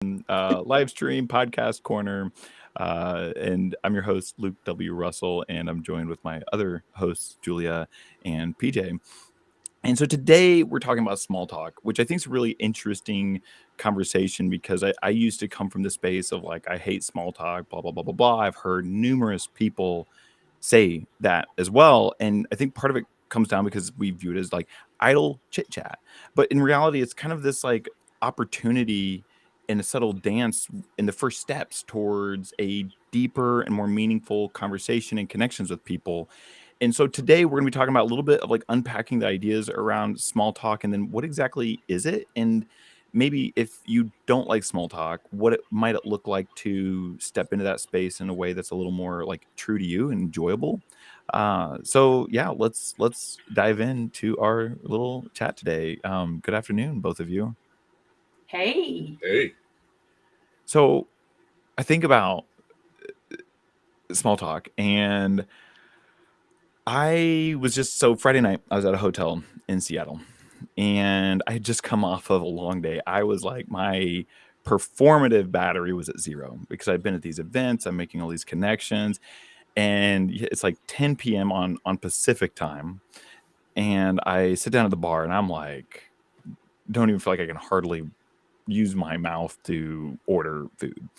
live stream podcast corner. And I'm your host, Luke W. Russell, and I'm joined with my other hosts, Julia and PJ. And so today we're talking about small talk, which I think is a really interesting conversation because I used to come from the space of like, I hate small talk, blah, blah, blah, blah, blah. I've heard numerous people say that as well. And I think part of it comes down because we view it as like idle chit chat. But in reality, it's kind of this like opportunity and a subtle dance in the first steps towards a deeper and more meaningful conversation and connections with people. And so today we're going to be talking about a little bit of like unpacking the ideas around small talk and then what exactly is it? And maybe if you don't like small talk, what it might it look like to step into that space in a way that's a little more like true to you and enjoyable. So yeah, let's dive into our little chat today. Good afternoon, both of you. Hey. Hey, So I think about small talk and I was just so Friday night, I was at a hotel in Seattle and I had just come off of a long day. I was like, my performative battery was at zero because I've been at these events, I'm making all these connections, and it's like 10 p.m. on Pacific time. And I sit down at the bar and I'm like, don't even feel like I can hardly use my mouth to order food.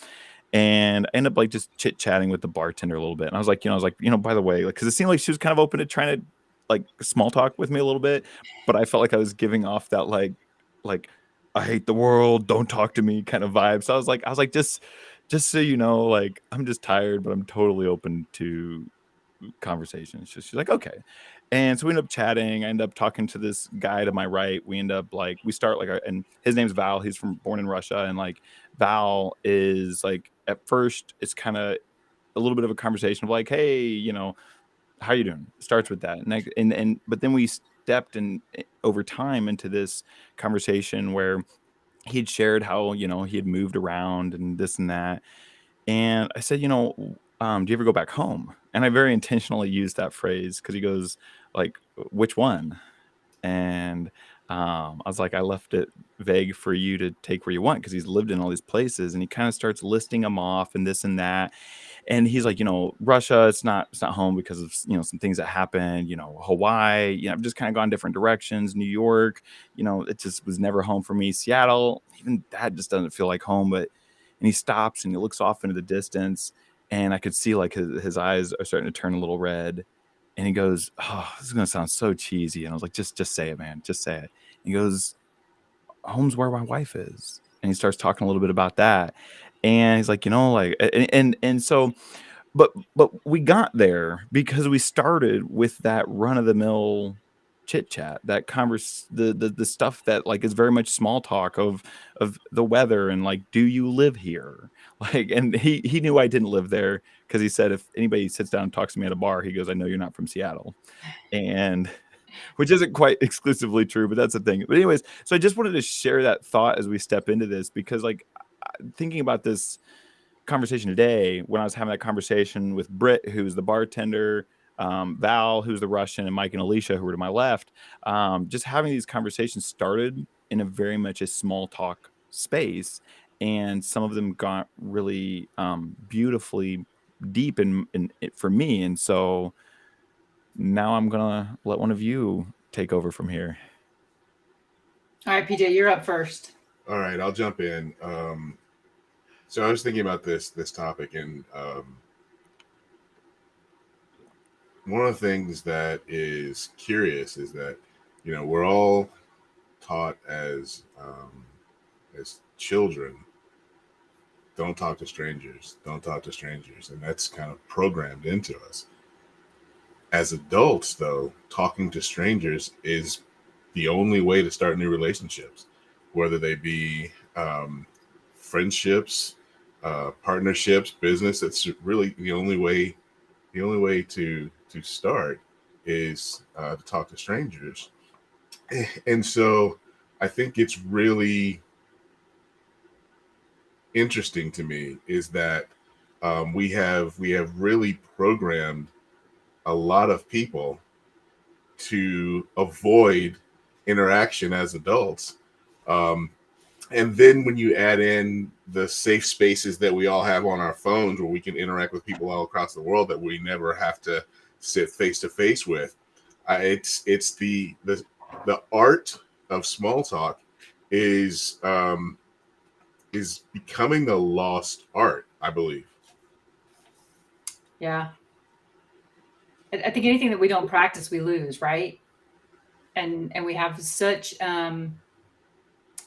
And I end up like just chit chatting with the bartender a little bit. And by the way, like, because it seemed like she was kind of open to trying to like small talk with me a little bit, but I felt like I was giving off that like I hate the world, don't talk to me kind of vibe. So I was like, just so you know, like I'm just tired, but I'm totally open to conversation. She's like, okay. And so we end up chatting. I end up talking to this guy to my right. We end up like, we start like, and his name's Val. He's born in Russia. And like, Val is like, at first, it's kind of a little bit of a conversation of like, hey, how you doing? Starts with that. But then we stepped in over time into this conversation where he'd shared how, he had moved around and this and that. And I said, do you ever go back home? And I very intentionally used that phrase because he goes, like, which one? And I was like, I left it vague for you to take where you want because he's lived in all these places. And he kind of starts listing them off and this and that. And he's like, Russia, it's not home because of, some things that happened, Hawaii, I've just kind of gone different directions, New York, it just was never home for me. Seattle, even that just doesn't feel like home. And he stops and he looks off into the distance and I could see like his eyes are starting to turn a little red. And he goes, oh, this is going to sound so cheesy. And I was like, just say it, man. Just say it. And he goes, home's where my wife is. And he starts talking a little bit about that. And he's like, like, and so, but we got there because we started with that run of the mill chit chat, that the stuff that like is very much small talk of the weather and like, do you live here? Like, and he knew I didn't live there because he said if anybody sits down and talks to me at a bar, he goes, I know you're not from Seattle, and which isn't quite exclusively true, but that's the thing. But anyways, so I just wanted to share that thought as we step into this because like thinking about this conversation today when I was having that conversation with Britt, who's the bartender, Val, who's the Russian, and Mike and Alicia, who were to my left. Just having these conversations started in a very much a small talk space, and some of them got really beautifully deep in it for me. And so now I'm gonna let one of you take over from here. All right, PJ, you're up first. all right, I'll jump in. So I was thinking about this topic, and one of the things that is curious is that we're all taught as children, don't talk to strangers, don't talk to strangers, and that's kind of programmed into us. As adults, though, talking to strangers is the only way to start new relationships, whether they be friendships, partnerships, business. It's really the only way. The only way to start is to talk to strangers, and so I think it's really interesting to me is that we have really programmed a lot of people to avoid interaction as adults. Um, And then when you add in the safe spaces that we all have on our phones where we can interact with people all across the world that we never have to sit face to face with, it's the art of small talk is becoming a lost art, I believe. Yeah. I think anything that we don't practice, we lose, right? And we have such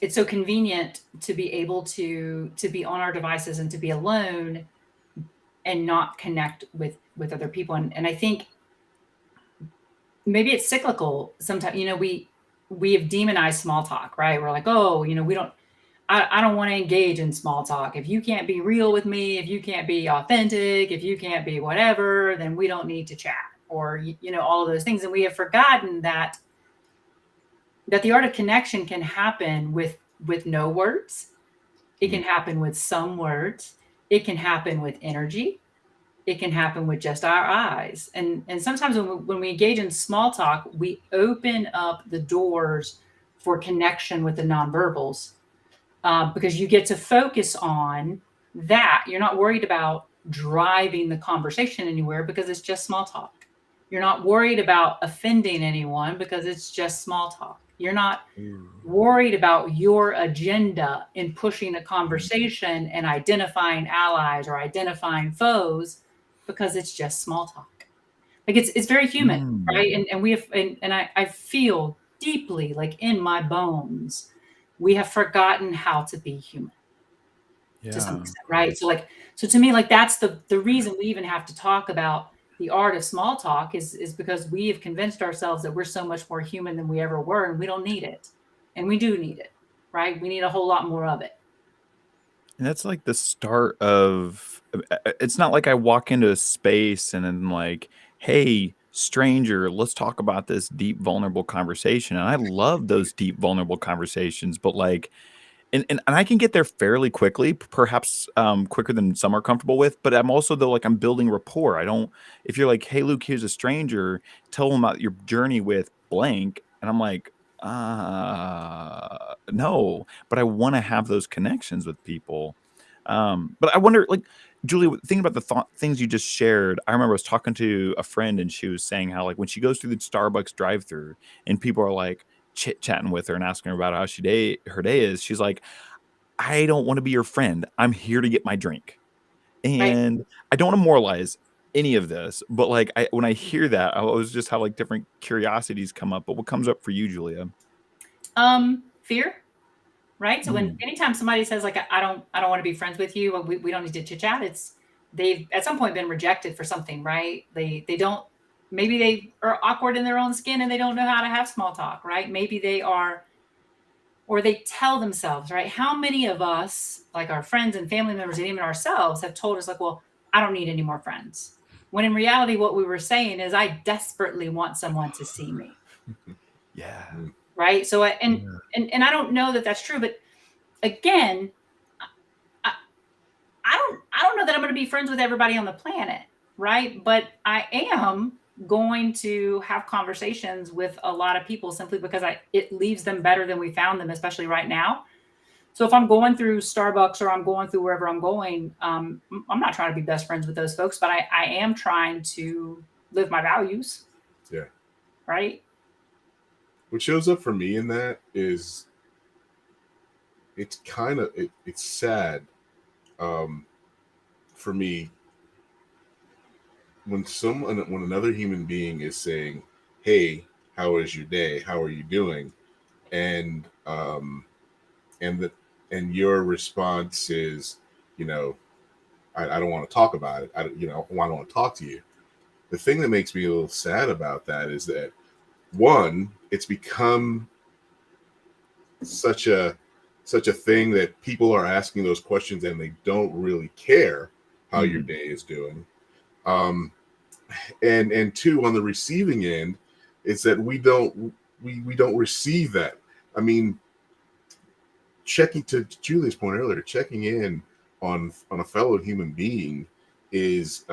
it's so convenient to be able to be on our devices and to be alone and not connect with other people. And I think maybe it's cyclical. Sometimes, we have demonized small talk, right? We're like, oh, we don't I don't want to engage in small talk. If you can't be real with me, if you can't be authentic, if you can't be whatever, then we don't need to chat, or all of those things. And we have forgotten that the art of connection can happen with no words. It can happen with some words. It can happen with energy. It can happen with just our eyes. And sometimes when we engage in small talk, we open up the doors for connection with the nonverbals, because you get to focus on that. You're not worried about driving the conversation anywhere because it's just small talk. You're not worried about offending anyone because it's just small talk. You're not worried about your agenda in pushing a conversation and identifying allies or identifying foes because it's just small talk. Like it's very human, right? Mm. And we have and I feel deeply, like in my bones, we have forgotten how to be human to some Yeah. extent, right? So to me, like that's the reason we even have to talk about the art of small talk is because we have convinced ourselves that we're so much more human than we ever were, and we don't need it. And we do need it, right? We need a whole lot more of it. And that's like the start of it's not like I walk into a space and I'm like, "Hey, stranger, let's talk about this deep, vulnerable conversation." And I love those deep, vulnerable conversations, but like and I can get there fairly quickly, perhaps, quicker than some are comfortable with, but I'm also though, like, I'm building rapport. I don't if you're like, "Hey, Luke, here's a stranger. Tell them about your journey with blank," and I'm like, no," but I wanna have those connections with people. But I wonder, like, Julie, thinking about the things you just shared, I remember I was talking to a friend, and she was saying how, like, when she goes through the Starbucks drive-through and people are, like, chit-chatting with her and asking her about how her day is, she's like, "I don't wanna be your friend. I'm here to get my drink." Right. And I don't wanna moralize any of this, but, like, when I hear that, I always just have, like, different curiosities come up, but what comes up for you, Julia? Fear, right? So when Mm, anytime somebody says like I don't want to be friends with you, we don't need to chit chat, it's they've at some point been rejected for something, right? They don't, maybe they are awkward in their own skin and they don't know how to have small talk, right? Maybe they are, or they tell themselves, right? How many of us, like our friends and family members and even ourselves, have told us like, well, I don't need any more friends. When in reality, what we were saying is I desperately want someone to see me, yeah. Mm. right? So Yeah. and I don't know that that's true, but again, I, I don't know that I'm going to be friends with everybody on the planet, right? But I am going to have conversations with a lot of people simply because it leaves them better than we found them, especially right now. So if I'm going through Starbucks or I'm going through wherever I'm going, I'm not trying to be best friends with those folks, but I am trying to live my values, Yeah. right? What shows up for me in that is it's kind of it's sad um, for me when another human being is saying, "Hey, how is your day? How are you doing?" and and the and your response is, you know, I don't want to talk about it. I don't want to talk to you. The thing that makes me a little sad about that is that one, it's become such a such a thing that people are asking those questions and they don't really care how your Mhm. day is doing. Um, and two, on the receiving end, it's that we don't receive that. I mean, checking to Julie's point earlier, checking in on a fellow human being is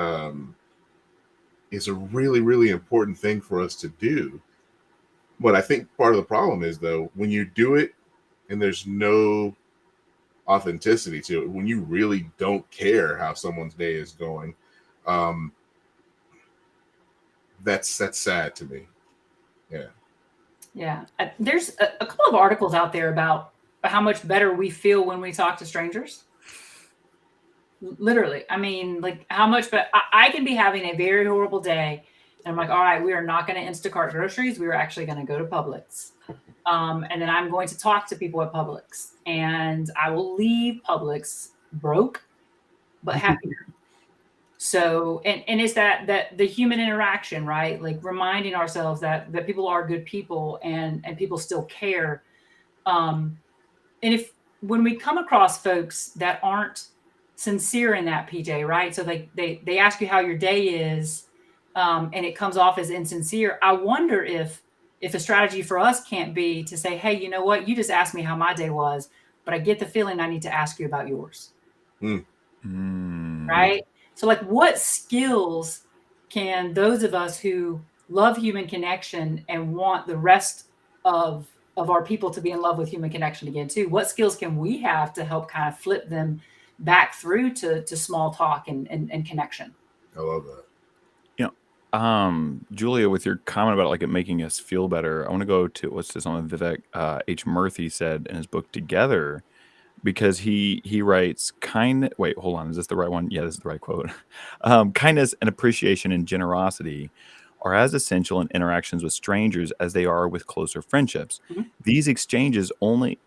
is a really important thing for us to do. But I think part of the problem is though when you do it and there's no authenticity to it, when you really don't care how someone's day is going. um that's sad to me. Yeah. Yeah. There's a couple of articles out there about how much better we feel when we talk to strangers. Literally. I mean, like how much, but I can be having a very horrible day. And I'm like, all right, we are not going to Instacart groceries. We are actually going to go to Publix. And then I'm going to talk to people at Publix. And I will leave Publix broke, but happier. So, and it's that the human interaction, right? Like reminding ourselves that people are good people and people still care. Um, and if when we come across folks that aren't sincere in that, PJ, right? So they ask you how your day is, and it comes off as insincere. I wonder if a strategy for us can't be to say, hey, you know what? You just asked me how my day was, but I get the feeling I need to ask you about yours. Right? So like what skills can those of us who love human connection and want the rest of our people to be in love with human connection again too, what skills can we have to help kind of flip them back through to small talk and connection? I love that. Julia, with your comment about like it making us feel better, I want to go to what's this on Vivek H. Murthy said in his book Together, because he writes wait, hold on, is this the right one? Yeah, this is the right quote. Kindness and appreciation and generosity are as essential in interactions with strangers as they are with closer friendships. Mhm. These exchanges only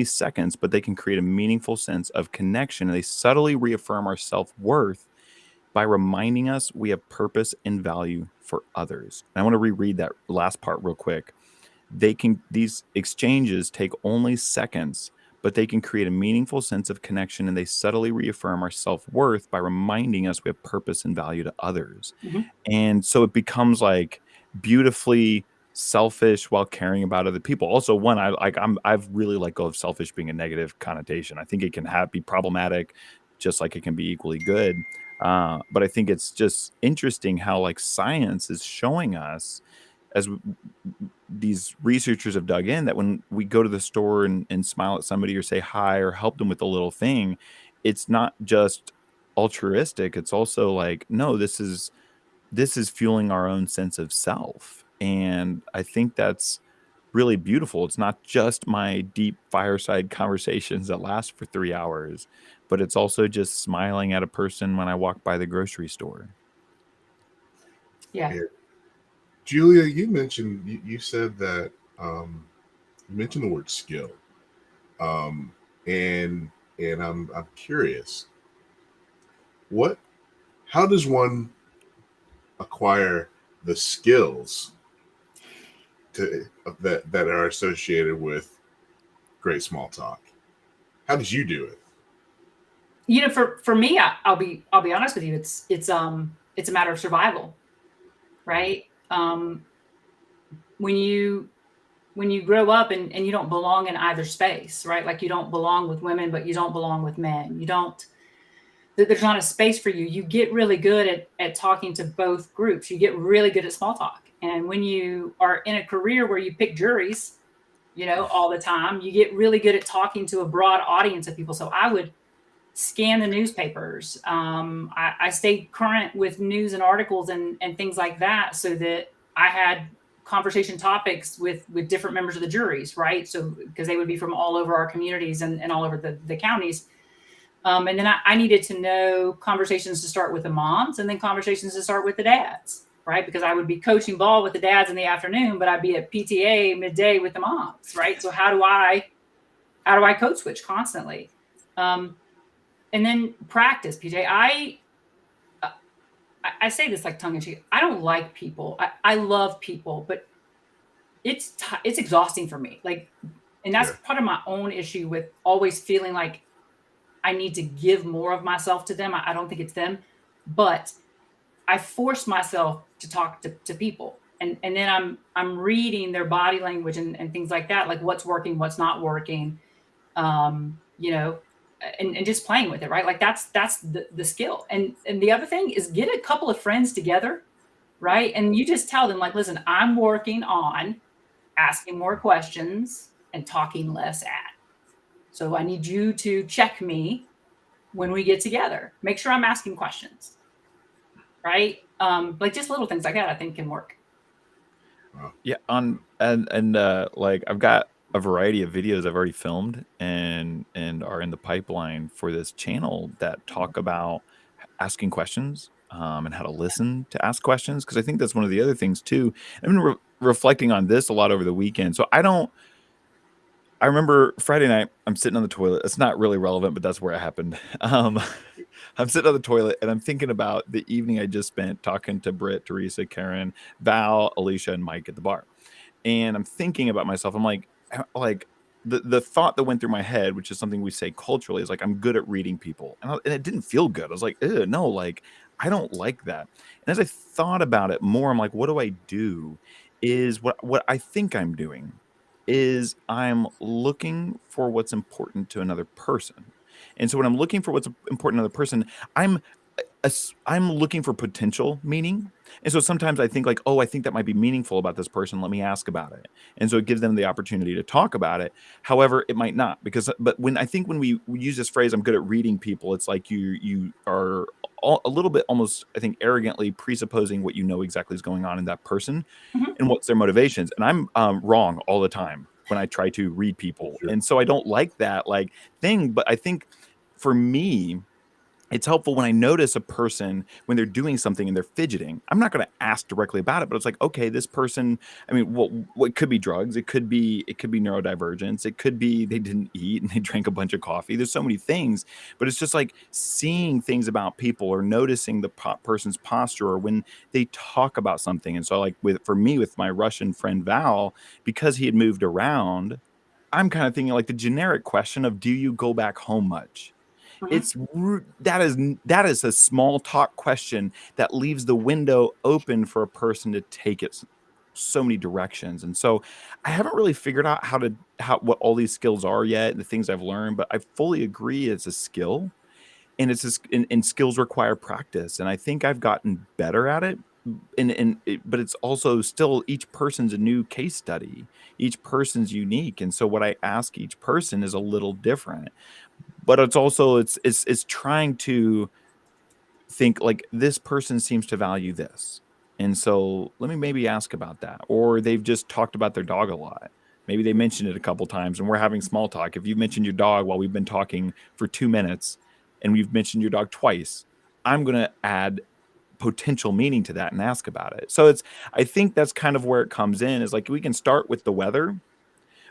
seconds, but they can create a meaningful sense of connection, and they subtly reaffirm our self-worth by reminding us we have purpose and value for others. And I want to reread that last part real quick. These exchanges take only seconds, but they can create a meaningful sense of connection, and they subtly reaffirm our self-worth by reminding us we have purpose and value to others. Mhm. And so it becomes like beautifully selfish while caring about other people. Also, one, I've really let go of selfish being a negative connotation. I think it can be problematic, just like it can be equally good. But I think it's just interesting how like science is showing us, as these researchers have dug in, that when we go to the store and smile at somebody or say hi or help them with a little thing, it's not just altruistic. It's also like, no, this is fueling our own sense of self. And I think that's really beautiful. It's not just my deep fireside conversations that last for 3 hours, but it's also just smiling at a person when I walk by the grocery store. Yeah. Julia, you said that you mentioned the word skill, um, and I'm curious, what how does one acquire the skills that are associated with great small talk? How did you do it? You know, for me, I'll be honest with you, it's a matter of survival, right? When you grow up and you don't belong in either space, right? Like you don't belong with women, but you don't belong with men. You don't, there's not a space for you. You get really good at talking to both groups. You get really good at small talk. And when you are in a career where you pick juries, you know, all the time, you get really good at talking to a broad audience of people. So I would scan the newspapers. I stayed current with news and articles and things like that, so that I had conversation topics with different members of the juries, right? So because they would be from all over our communities and all over the counties. And then I needed to know conversations to start with the moms and then conversations to start with the dads, right? Because I would be coaching ball with the dads in the afternoon, but I'd be at PTA midday with the moms, right? So how do I code switch constantly? And then practice, PJ. I say this like tongue in cheek. I don't like people. I love people, but it's exhausting for me. Like, and that's part of my own issue with always feeling like I need to give more of myself to them. I don't think it's them, but I force myself to talk to people. And then I'm reading their body language and things like that, like what's working, what's not working. You know, and just playing with it, right? Like that's the skill. And the other thing is get a couple of friends together, right? And you just tell them like, listen, I'm working on asking more questions and talking less at. So I need you to check me when we get together. Make sure I'm asking questions, right? Like just little things like that, I think can work. Yeah, like I've got a variety of videos I've already filmed and are in the pipeline for this channel that talk about asking questions, and how to listen to ask questions, because I think that's one of the other things too. I've been reflecting on this a lot over the weekend. So I remember Friday night, I'm sitting on the toilet. It's not really relevant, but that's where it happened. I'm sitting on the toilet and I'm thinking about the evening I just spent talking to Britt, Teresa, Karen, Val, Alicia, and Mike at the bar. And I'm thinking about myself. I'm like the thought that went through my head, which is something we say culturally, is like I'm good at reading people, and it didn't feel good. I was like, ew, no, like I don't like that. And as I thought about it more, I'm like, what do I do? Is what I think I'm doing is I'm looking for what's important to another person. And so when I'm looking for what's important to another person, I'm I'm looking for potential meaning. And so sometimes I think like, oh, I think that might be meaningful about this person. Let me ask about it. And so it gives them the opportunity to talk about it. However, it might not, because but when we use this phrase, I'm good at reading people, it's like you are a little bit almost, I think, arrogantly presupposing what you know exactly is going on in that person Mhm. and what's their motivations. And I'm wrong all the time when I try to read people. Sure. And so I don't like that like thing. But I think for me, it's helpful when I notice a person when they're doing something and they're fidgeting. I'm not going to ask directly about it, but it's like, okay, this person. I mean, what could be drugs? It could be neurodivergence. It could be they didn't eat and they drank a bunch of coffee. There's so many things, but it's just like seeing things about people or noticing the person's posture or when they talk about something. And so, like for me, with my Russian friend Val, because he had moved around, I'm kind of thinking like the generic question of, do you go back home much? Mhm. That is a small talk question that leaves the window open for a person to take it so many directions. And so I haven't really figured out how what all these skills are yet, the things I've learned, but I fully agree it's a skill, and and skills require practice. And I think I've gotten better at it. But it's also still, each person's a new case study. Each person's unique. And so what I ask each person is a little different, but it's also it's trying to think like, this person seems to value this, and so let me maybe ask about that. Or they've just talked about their dog a lot. Maybe they mentioned it a couple times and we're having small talk. If you've mentioned your dog while we've been talking for 2 minutes and we've mentioned your dog twice, I'm going to add potential meaning to that and ask about it. So I think that's kind of where it comes in, is like we can start with the weather,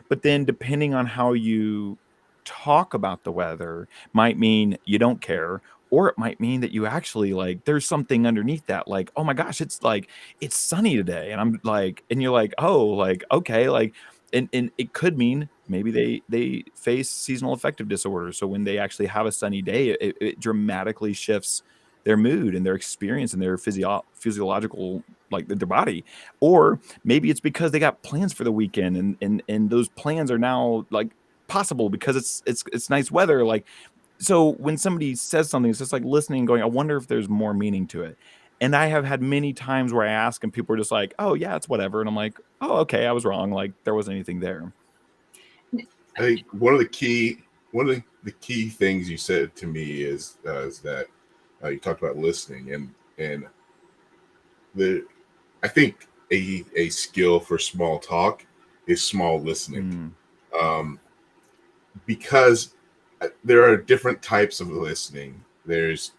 but then depending on how you talk about the weather might mean you don't care, or it might mean that you actually like, there's something underneath that, like, oh my gosh, it's like it's sunny today. And I'm like, and you're like, oh, like, okay, like, and it could mean maybe they face seasonal affective disorder. So when they actually have a sunny day, it dramatically shifts their mood and their experience and their physiological, like their body. Or maybe it's because they got plans for the weekend, and those plans are now like possible because it's nice weather. Like, so when somebody says something, it's just like listening and going, I wonder if there's more meaning to it. And I have had many times where I ask and people are just like, oh yeah, it's whatever. And I'm like, oh, okay, I was wrong. Like there wasn't anything there. I think one of the key things you said to me is that you talked about listening, and the I think a skill for small talk is small listening, Mm, um, because there are different types of listening. There's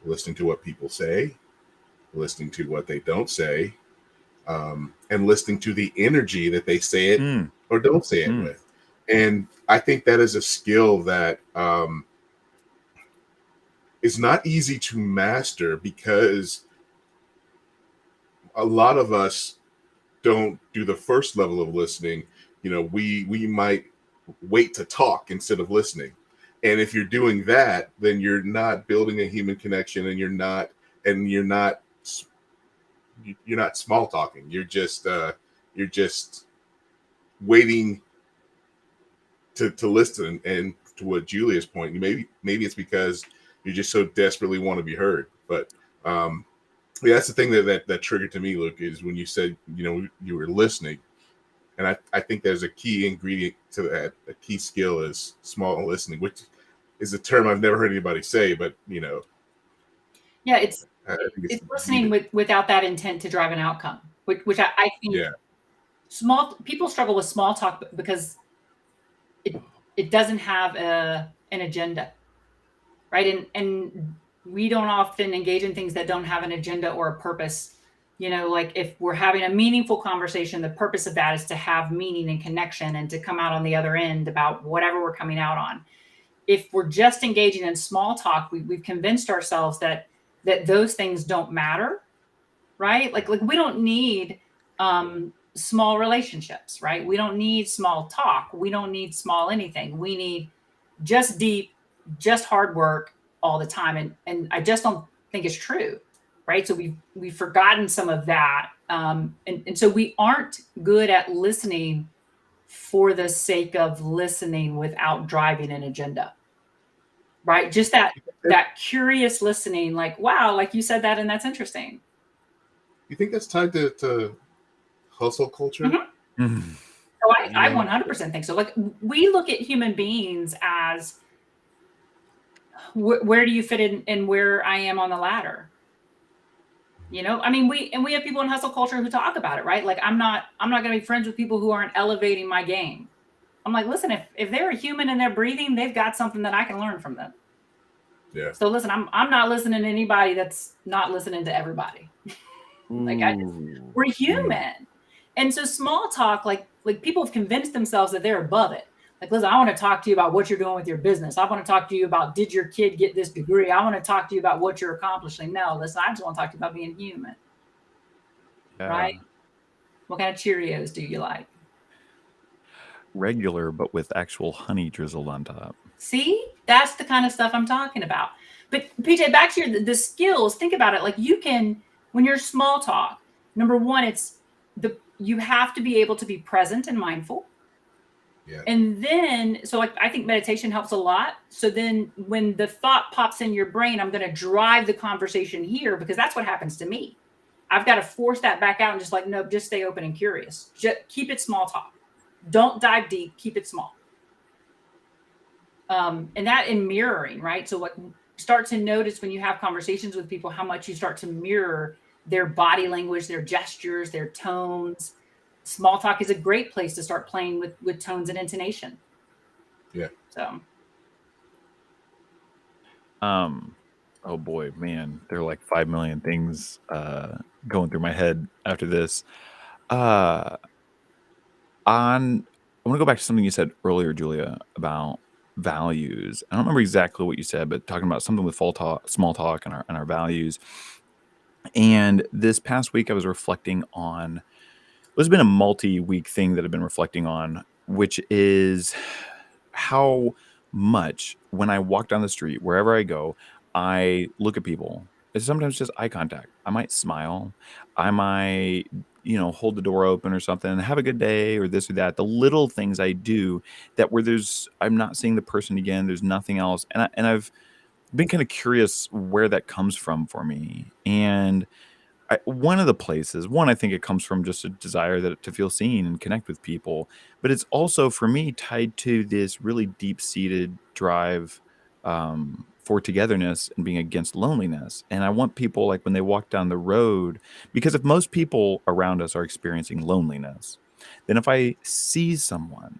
listening to what people say, listening to what they don't say, and listening to the energy that they say it mm, or don't say it mm, with. And I think that is a skill that is not easy to master, because a lot of us don't do the first level of listening. We might wait to talk instead of listening. And if you're doing that, then you're not building a human connection, and you're not small talking. You're just waiting to listen. And to what Julia's point, maybe it's because you just so desperately want to be heard. But yeah, that's the thing that triggered to me, Luke, is when you said you were listening. And I think there's a key ingredient to that. A key skill is small listening, which is a term I've never heard anybody say, but Yeah, I think it's it's listening needed. without that intent to drive an outcome, which I think Yeah, small people struggle with small talk because it doesn't have an agenda, right? And we don't often engage in things that don't have an agenda or a purpose. Like if we're having a meaningful conversation, the purpose of that is to have meaning and connection and to come out on the other end about whatever we're coming out on. If we're just engaging in small talk, we've convinced ourselves that those things don't matter, right? Like we don't need small relationships, right? We don't need small talk. We don't need small anything. We need just deep, just hard work all the time. And I just don't think it's true, right? So we've forgotten some of that, and so we aren't good at listening for the sake of listening without driving an agenda, right? Just that curious listening, like wow, like you said that, and that's interesting. you think that's tied to hustle culture? Mhm. Mhm. So You I know, 100% think so. Like we look at human beings as where do you fit in where I am on the ladder? I mean, we have people in hustle culture who talk about it, right? Like I'm not going to be friends with people who aren't elevating my game. I'm like, listen, if they're a human and they're breathing, they've got something that I can learn from them. yeah. So listen, I'm not listening to anybody that's not listening to everybody. Like Ooh. we're human. And so small talk, like people have convinced themselves that they're above it. Like, listen, I want to talk to you about what you're doing with your business. I want to talk to you about did your kid get this degree? I want to talk to you about what you're accomplishing. No, listen, I just want to talk to you about being human, Yeah. right? What kind of Cheerios do you like? Regular, but with actual honey drizzled on top. See, that's the kind of stuff I'm talking about. But PJ, back to the skills. Think about it. Like you can, when you're small talk, number one, it's you have to be able to be present and mindful. Yeah. And then, so like I think meditation helps a lot. So then when the thought pops in your brain, I'm going to drive the conversation here because that's what happens to me. I've got to force that back out and just like, nope, just stay open and curious. Just keep it small talk. Don't dive deep. Keep it small. And that in mirroring, right? So like start to notice when you have conversations with people, how much you start to mirror their body language, their gestures, their tones. Small talk is a great place to start playing with tones and intonation. Yeah. So Oh boy, man, there are like 5 million things going through my head after this. Uh on I want to go back to something you said earlier, Julia, about values. I don't remember exactly what you said, but talking about something with small talk and our values. And this past week I was reflecting on there's been a multi-week thing that I've been reflecting on, which is how much when I walk down the street, wherever I go, I look at people. It's sometimes just eye contact. I might smile. I might, hold the door open or something, have a good day or this or that. The little things I do that where I'm not seeing the person again. There's nothing else. And I've been kind of curious where that comes from for me. And one of the places, I think it comes from just a desire to feel seen and connect with people, but it's also for me tied to this really deep seated drive for togetherness and being against loneliness. And I want people like when they walk down the road, because if most people around us are experiencing loneliness, then if I see someone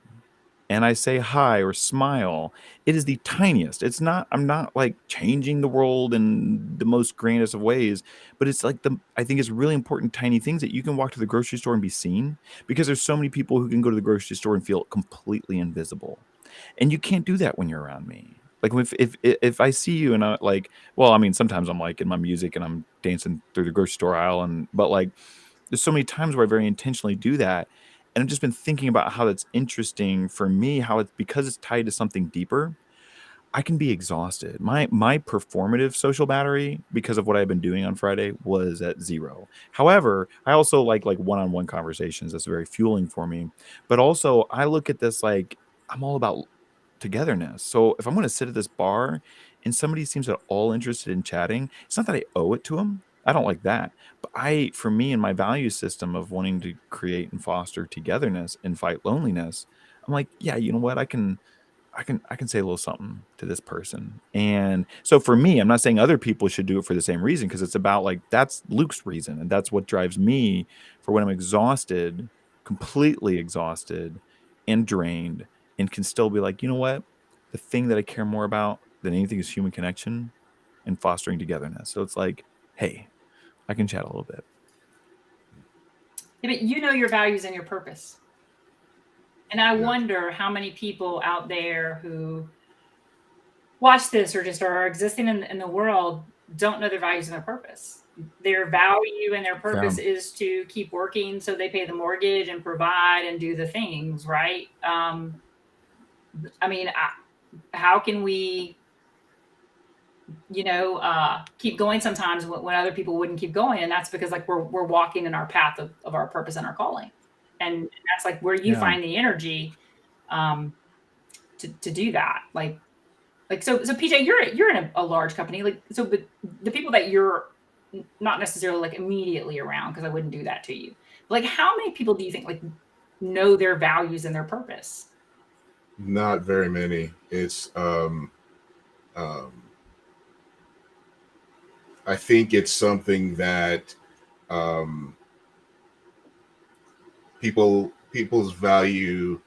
and I say hi or smile, it is the tiniest. I'm not like changing the world in the most grandest of ways, but it's like I think it's really important tiny things that you can walk to the grocery store and be seen because there's so many people who can go to the grocery store and feel completely invisible. And you can't do that when you're around me. Like if I see you and I like, well, I mean, sometimes I'm like in my music and I'm dancing through the grocery store aisle but like there's so many times where I very intentionally do that. And I've just been thinking about how that's interesting for me, how it's because it's tied to something deeper. I can be exhausted. My performative social battery, because of what I've been doing on Friday, was at 0. However, I also like one-on-one conversations. That's very fueling for me. But also, I look at this like I'm all about togetherness. So if I'm going to sit at this bar and somebody seems at all interested in chatting, it's not that I owe it to them. I don't like that. But for me and my value system of wanting to create and foster togetherness and fight loneliness, I'm like, yeah, you know what? I can say a little something to this person. And so for me, I'm not saying other people should do it for the same reason, because it's about like that's Luke's reason and that's what drives me for when I'm exhausted, completely exhausted and drained, and can still be like, you know what? The thing that I care more about than anything is human connection and fostering togetherness. So it's like, hey, I can chat a little bit. Yeah, but you know your values and your purpose. And I Yeah. wonder how many people out there who watch this or just are existing in the world don't know their values and their purpose. Their value and their Yeah. purpose is to keep working so they pay the mortgage and provide and do the things, right? I mean, how can we, keep going sometimes when other people wouldn't keep going? And that's because like we're walking in our path of our purpose and our calling. And that's like where you Yeah. find the energy um, to do that. So PJ, you're in a large company, but the people that you're not necessarily like immediately around, because I wouldn't do that to you. Like, how many people do you think like know their values and their purpose? Not very many. It's um, I think it's something that um, people's value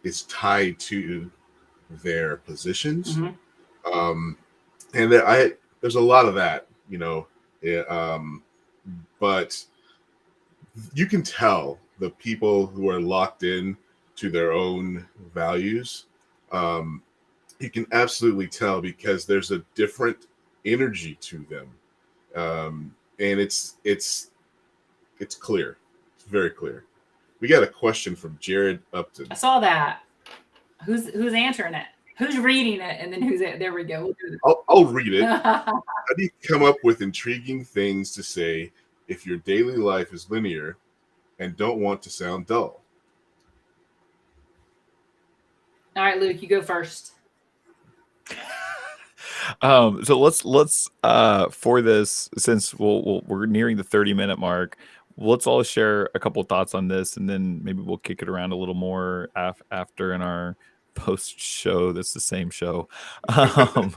is tied to their positions, Mm-hmm. um, and there's a lot of that, you know. Yeah, but you can tell the people who are locked in to their own values. Um, you can absolutely tell because there's a different energy to them, and it's clear. It's very clear. We got a question from Jared Upton. I saw that. Who's answering it? Who's reading it? And then who's it? There we go. I'll read it. How do you come up with intriguing things to say if your daily life is linear and don't want to sound dull? All right, Luke, you go first. So let's for this, since we're nearing the 30-minute mark, let's all share a couple thoughts on this, and then maybe we'll kick it around a little more after in our post show. That's the same show. Um,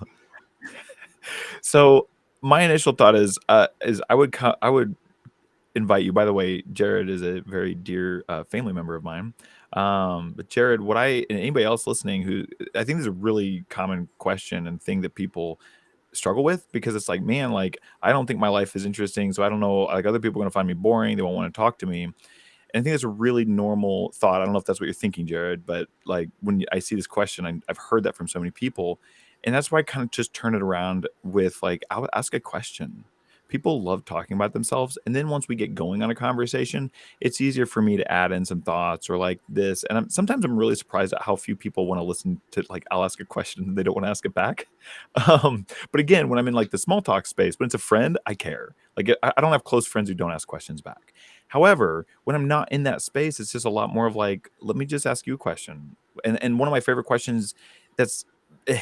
so my initial thought is I would invite you. By the way, Jared is a very dear family member of mine. But Jared, and anybody else listening, who I think is a really common question and thing that people struggle with, because it's like, man, like I don't think my life is interesting, so I don't know, like other people are gonna find me boring, they won't want to talk to me. And I think that's a really normal thought. I don't know if that's what you're thinking, Jared, but like when I see this question, I've heard that from so many people. And that's why I kind of just turn it around with like, I'll ask a question. People love talking about themselves. And then once we get going on a conversation, it's easier for me to add in some thoughts or like this. And sometimes I'm really surprised at how few people want to listen to, like, I'll ask a question and they don't want to ask it back. But again, when I'm in like the small talk space, when it's a friend, I care. Like I don't have close friends who don't ask questions back. However, when I'm not in that space, it's just a lot more of like, let me just ask you a question. And one of my favorite questions that's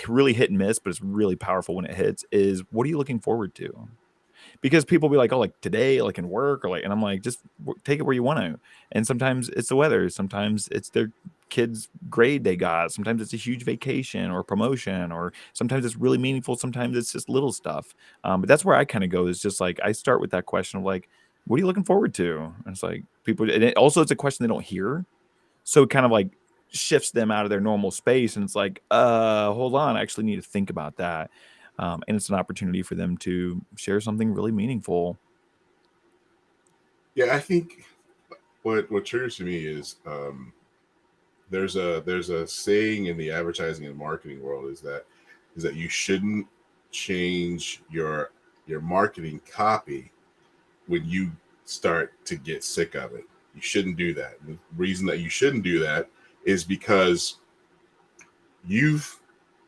really hit and miss, but it's really powerful when it hits, is what are you looking forward to? Because people be like, oh, like today, like in work, or like, and I'm like, just take it where you want to. And sometimes it's the weather, sometimes it's their kids' grade they got, sometimes it's a huge vacation or promotion, or sometimes it's really meaningful, sometimes it's just little stuff. But that's where I kind of go, is just like I start with that question of like, what are you looking forward to? And it's like people, and also it's a question they don't hear, so it kind of like shifts them out of their normal space, and it's like, hold on, I actually need to think about that. And it's an opportunity for them to share something really meaningful. Yeah, I think what triggers to me is there's a saying in the advertising and marketing world is that you shouldn't change your marketing copy when you start to get sick of it. You shouldn't do that. The reason that you shouldn't do that is because you've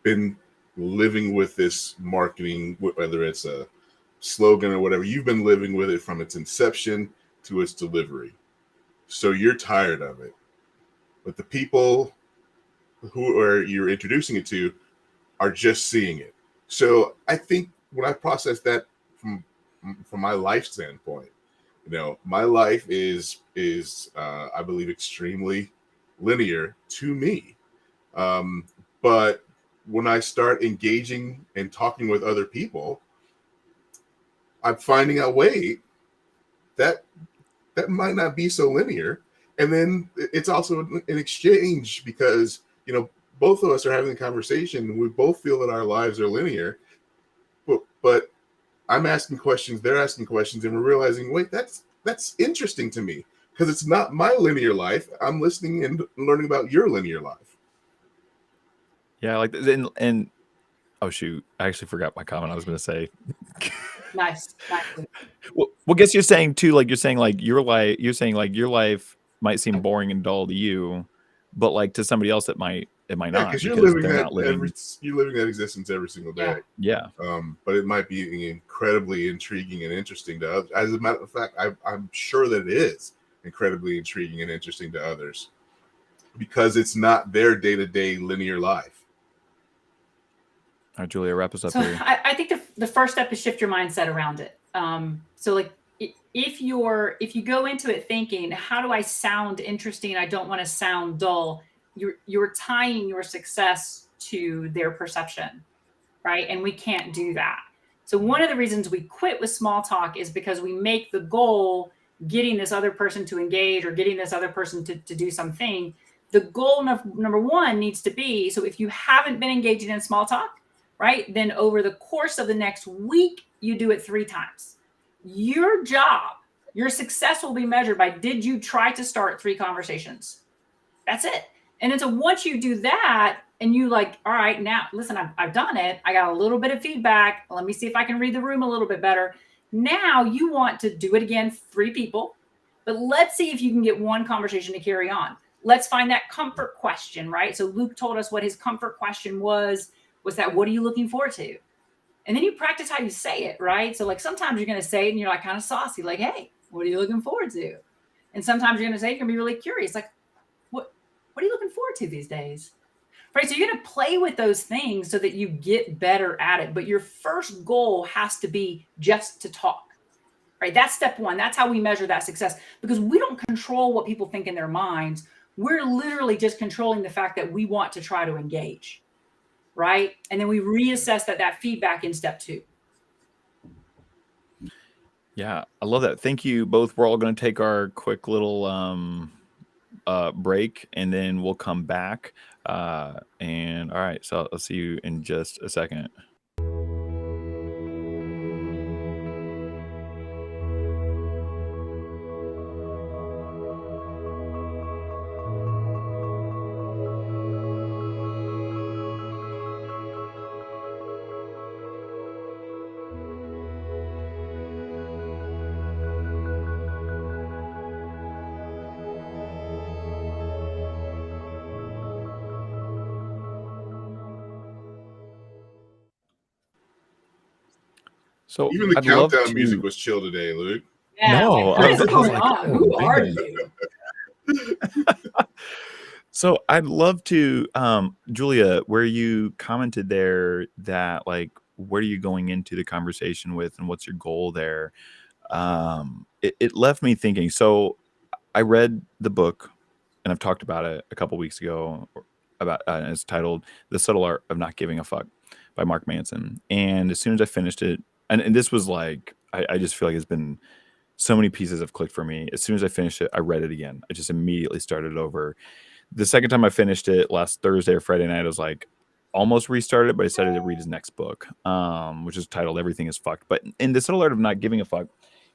been living with this marketing, whether it's a slogan or whatever, you've been living with it from its inception to its delivery. So you're tired of it. But the people who are you're introducing it to are just seeing it. So I think when I process that from from my life standpoint. My life is I believe extremely linear to me. But when I start engaging and talking with other people, I'm finding out, wait, that might not be so linear. And then it's also an exchange because, both of us are having a conversation. We both feel that our lives are linear, but I'm asking questions, they're asking questions, and we're realizing, wait, that's interesting to me because it's not my linear life. I'm listening and learning about your linear life. Yeah, like and oh shoot, I actually forgot my comment I was going to say. Nice. Well, guess you're saying too, like you're saying like your life might seem boring and dull to you, but like to somebody else it might Yeah, not because you're because living they're that not living. you're living that existence every single day. Yeah. Yeah, But it might be incredibly intriguing and interesting to others. As a matter of fact, I'm sure that it is incredibly intriguing and interesting to others because it's not their day-to-day linear life. all right, Julia, wrap us up So here. I think the first step is shift your mindset around it. So like if you go into it thinking, how do I sound interesting? I don't want to sound dull. You're tying your success to their perception, right? And we can't do that. So one of the reasons we quit with small talk is because we make the goal getting this other person to engage or getting this other person to do something. The goal number one needs to be, so if you haven't been engaging in small talk, right, then over the course of the next week, you do it 3 times. Your job, your success will be measured by, did you try to start 3 conversations? That's it. And then so once you do that and you like, all right, now listen, I've done it. I got a little bit of feedback. Let me see if I can read the room a little bit better. Now you want to do it again, 3 people, but let's see if you can get 1 conversation to carry on. Let's find that comfort question, right? So Luke told us what his comfort question was that, what are you looking forward to? And then you practice how you say it, right? So like sometimes you're going to say it and you're like kind of saucy, like, hey, what are you looking forward to? And sometimes you're going to say, you're going to be really curious, like, what are you looking forward to these days? Right. So you're going to play with those things so that you get better at it. But your first goal has to be just to talk. Right. That's step 1. That's how we measure that success, because we don't control what people think in their minds. We're literally just controlling the fact that we want to try to engage. Right. And then we reassess that feedback in step 2. Yeah, I love that. Thank you both. We're all going to take our quick little break and then we'll come back. And all right, so I'll see you in just a second. So Even the I'd love countdown to. music was chill today, Luke. Yeah, No, like, what is going on? Who are you? So I'd love to, Julia, where you commented there that like, what are you going into the conversation with and what's your goal there? It left me thinking. So I read the book and I've talked about it a couple weeks ago about, it's titled The Subtle Art of Not Giving a Fuck by Mark Manson. And as soon as I finished it, and this was like, I just feel like it's been so many pieces have clicked for me. As soon as I finished it, I read it again. I just immediately started over. The second time I finished it last Thursday or Friday night, I was like almost restarted, but I decided to read his next book, which is titled Everything is Fucked. But in The Subtle Art of Not Giving a Fuck,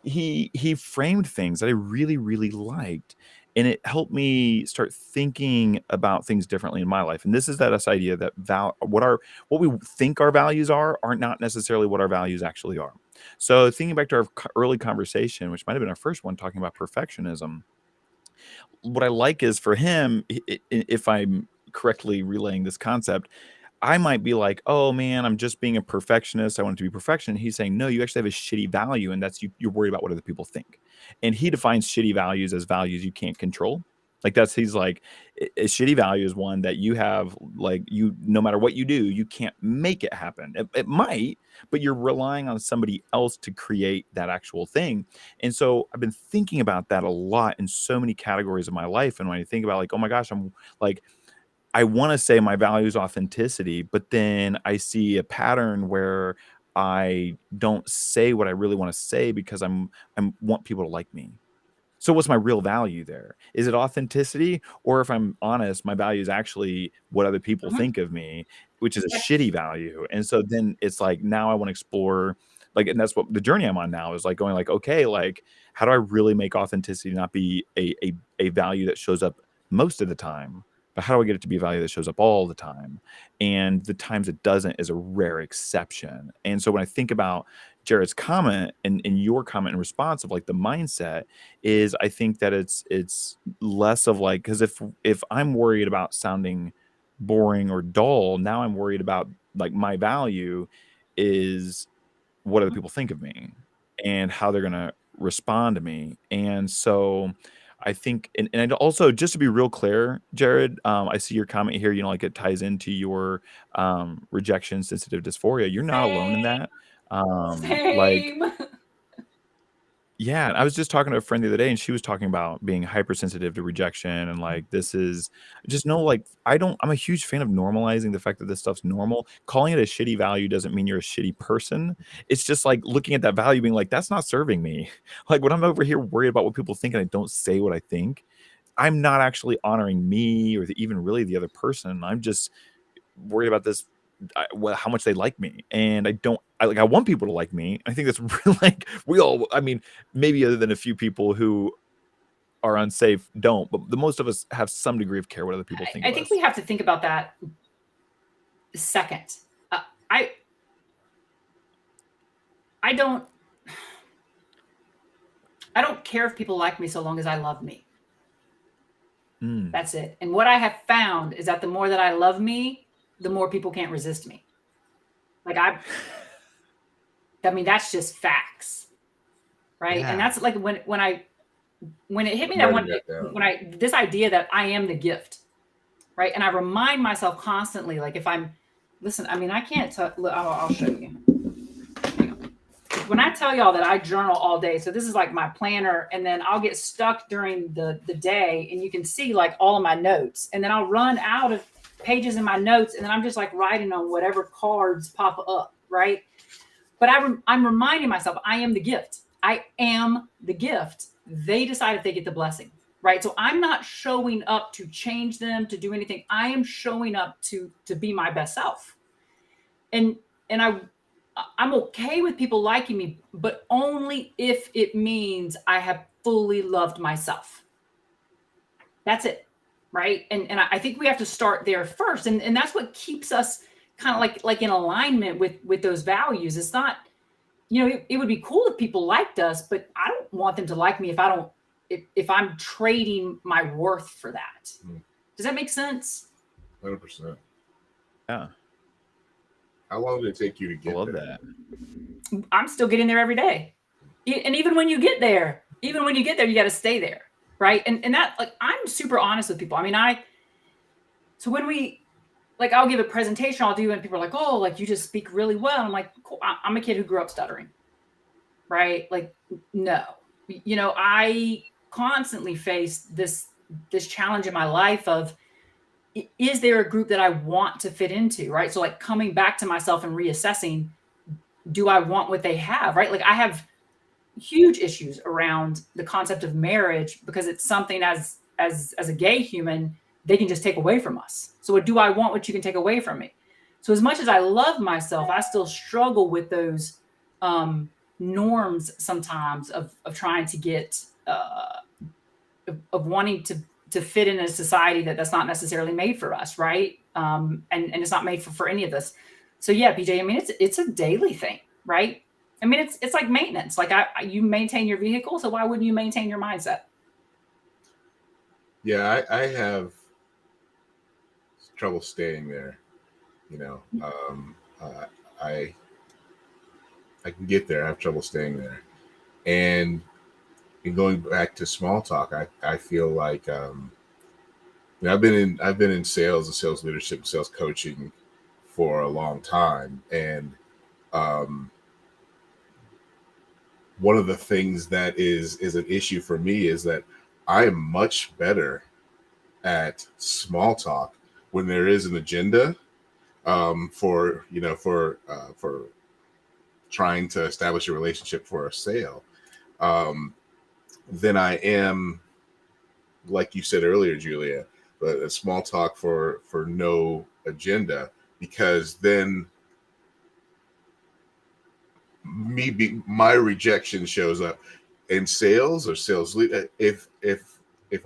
he framed things that I really, really liked. And it helped me start thinking about things differently in my life. And this is this idea that what we think our values are not necessarily what our values actually are. So thinking back to our early conversation, which might have been our first one, talking about perfectionism, what I like is for him, if I'm correctly relaying this concept, I might be like, oh man, I'm just being a perfectionist. I want it to be perfection. He's saying, no, you actually have a shitty value, and that's you're worried about what other people think. And he defines shitty values as values you can't control. Like he's like, a shitty value is one that you have, like, you, no matter what you do, you can't make it happen. It might, but you're relying on somebody else to create that actual thing. And so I've been thinking about that a lot in so many categories of my life. And when I think about, like, oh my gosh, I'm like, I want to say my value is authenticity, but then I see a pattern where I don't say what I really want to say because I want people to like me. So what's my real value there? Is it authenticity? Or if I'm honest, my value is actually what other people Mhm. think of me, which is a Yeah. shitty value. And so then it's like, now I want to explore, like, and that's what the journey I'm on now is, like, going like, okay, like, how do I really make authenticity not be a value that shows up most of the time? But how do I get it to be a value that shows up all the time? And the times it doesn't is a rare exception. And so when I think about Jared's comment and your comment in response of, like, the mindset, is I think that it's less of like, because if I'm worried about sounding boring or dull, now I'm worried about, like, my value is what other Mhm. people think of me and how they're gonna respond to me. And so I think, and also, just to be real clear, Jared, I see your comment here, like, it ties into your rejection sensitive dysphoria. You're not alone in Same, that. Like, same. yeah, I was just talking to a friend the other day, and she was talking about being hypersensitive to rejection, and, like, this is just know, like, I'm a huge fan of normalizing the fact that this stuff's normal. Calling it a shitty value doesn't mean you're a shitty person. It's just, like, looking at that value being like, "That's not serving me." Like, when I'm over here worried about what people think and I don't say what I think, I'm not actually honoring me or even really the other person. I'm just worried about this, well, how much they like me, and I want people to like me. I think that's really, like, we all, I mean, maybe other than a few people who are unsafe don't, but the most of us have some degree of care what other people think I of think we us. have to think about that second. Uh, I I don't I don't care if people like me so long as I love me. Mm. That's it. And what I have found is that the more that I love me, the more people can't resist me. Like I mean, that's just facts, right? And Yeah. that's like when it hit me I'm that writing one that down. when I this idea that I am the gift, right? And I remind myself constantly, like if I'm listen, I mean, I can't tell. I'll show you. Hang on. When I tell y'all that I journal all day, so this is like my planner, and then I'll get stuck during the day, and you can see like all of my notes, and then I'll run out of pages in my notes, and then I'm just like writing on whatever cards pop up, right? But I'm reminding myself, I am the gift. I am the gift. They decide if they get the blessing, right? So I'm not showing up to change them, to do anything. I am showing up to be my best self. And and I'm okay with people liking me, but only if it means I have fully loved myself. That's it, right? And I think we have to start there first, and that's what keeps us kind of like in alignment with those values. It's not, it would be cool if people liked us, but I don't want them to like me if I don't if I'm trading my worth for that. Mm. Does that make sense? 100%. Yeah. How long did it take you to I get love there? that. I'm still getting there every day. And even when you get there, you got to stay there, right? And that, like, I'm super honest with people. I mean, so when we, like, I'll give a presentation, I'll do, and people are like, oh, like, you just speak really well. And I'm like, cool. I'm a kid who grew up stuttering, right? Like, no, I constantly face this challenge in my life of, is there a group that I want to fit into, right? So, like, coming back to myself and reassessing, do I want what they have, right? Like, I have huge issues around the concept of marriage because it's something as a gay human they can just take away from us. So do I want what you can take away from me? So as much as I love myself, I still struggle with those norms sometimes of trying to get of wanting to fit in a society that's not necessarily made for us, right? And it's not made for any of us. So yeah, BJ, I mean, it's a daily thing, right? I mean, it's like maintenance. Like you maintain your vehicle, so why wouldn't you maintain your mindset? Yeah, I have trouble staying there. Uh, I I can get there. I have trouble staying there. And going back to small talk, I feel like Yeah, I've been in sales and sales leadership and sales coaching for a long time, and um, one of the things that is an issue for me is that I am much better at small talk when there is an agenda, for for trying to establish a relationship for a sale, um, than I am, like you said earlier, Julia, but a small talk for no agenda, because then my rejection shows up in sales or sales lead. If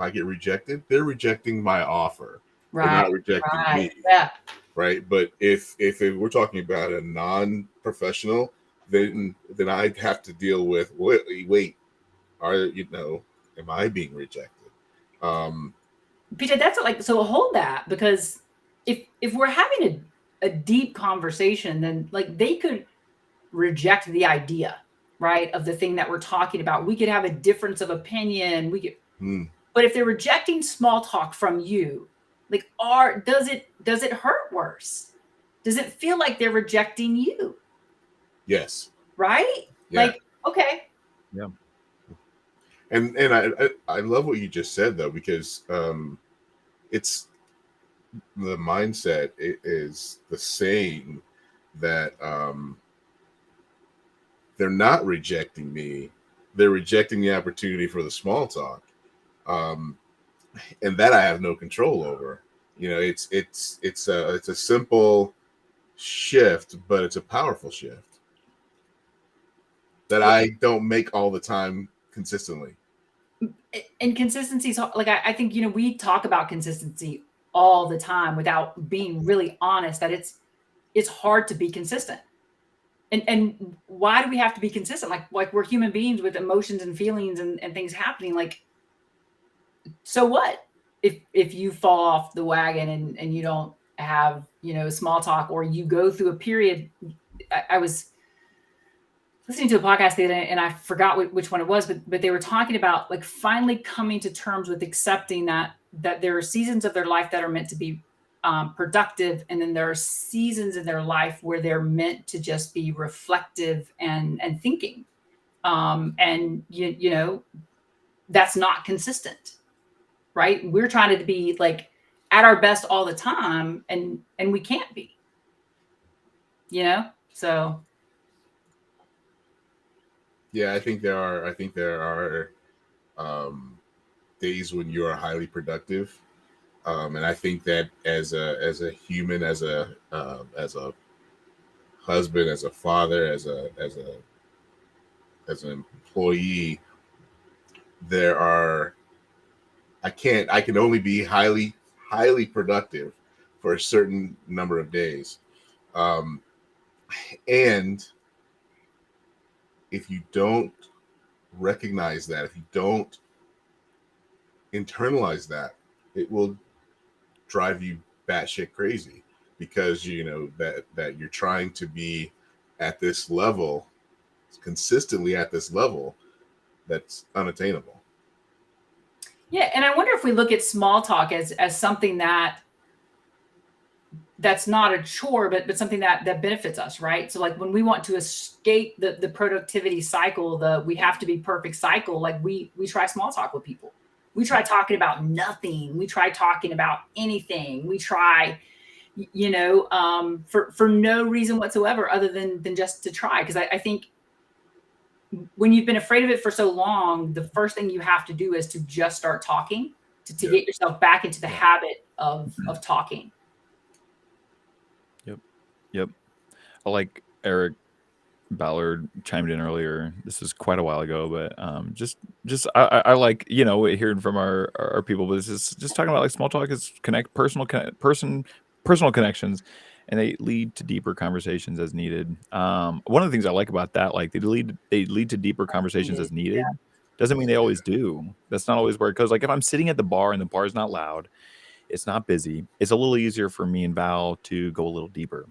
I get rejected, they're rejecting my offer. They're Right. not rejecting Right. me, Yeah. right? But if we're talking about a non-professional, then I'd have to deal with, wait, are am I being rejected? PJ, that's like, so hold that, because if we're having a deep conversation, then like they could reject the idea, right, of the thing that we're talking about. We could have a difference of opinion. We could, Hmm, but if they're rejecting small talk from you, like, does it hurt worse? Does it feel like they're rejecting you? yes, Right? yeah. Like, okay. Yeah. And I love what you just said, though, because it's the mindset is the same, that they're not rejecting me, they're rejecting the opportunity for the small talk, um, and that I have no control over. It's a simple shift, but it's a powerful shift that Yeah. I don't make all the time consistently. And consistency is like, I think, we talk about consistency all the time without being really honest that it's hard to be consistent. And why do we have to be consistent? Like we're human beings with emotions and feelings and things happening. Like, so what if you fall off the wagon and you don't have, small talk, or you go through a period. I was listening to a podcast the other day, and I forgot which one it was, but they were talking about like finally coming to terms with accepting that there are seasons of their life that are meant to be productive, and then there are seasons in their life where they're meant to just be reflective and thinking. And that's not consistent, right? We're trying to be like at our best all the time, and we can't be, so. Yeah, I think there are um, days when you are highly productive, and I think that as a human, as a husband, as a father, as an employee, there are I can only be highly productive for a certain number of days, um, and if you don't recognize that, if you don't internalize that, it will drive you batshit crazy, because you know that you're trying to be at this level, consistently at this level, that's unattainable. Yeah, and I wonder if we look at small talk as something that's not a chore, but something that benefits us, right? So like when we want to escape the productivity cycle, the we have to be perfect cycle, like we try small talk with people. We try talking about nothing. We try talking about anything. We try, for no reason whatsoever other than just to try. Because I think when you've been afraid of it for so long, the first thing you have to do is to just start talking, to Yeah, get yourself back into the yeah, habit of talking. Yep. Yep. I like Eric Ballard chimed in earlier. This is quite a while ago, but just I like hearing from our people. But this is just talking about like small talk is personal connections, and they lead to deeper conversations as needed. One of the things I like about that, like they lead to deeper conversations Needed. as needed. Doesn't mean they always do. That's not always where it goes. Like if I'm sitting at the bar and the bar is not loud, it's not busy. It's a little easier for me and Val to go a little deeper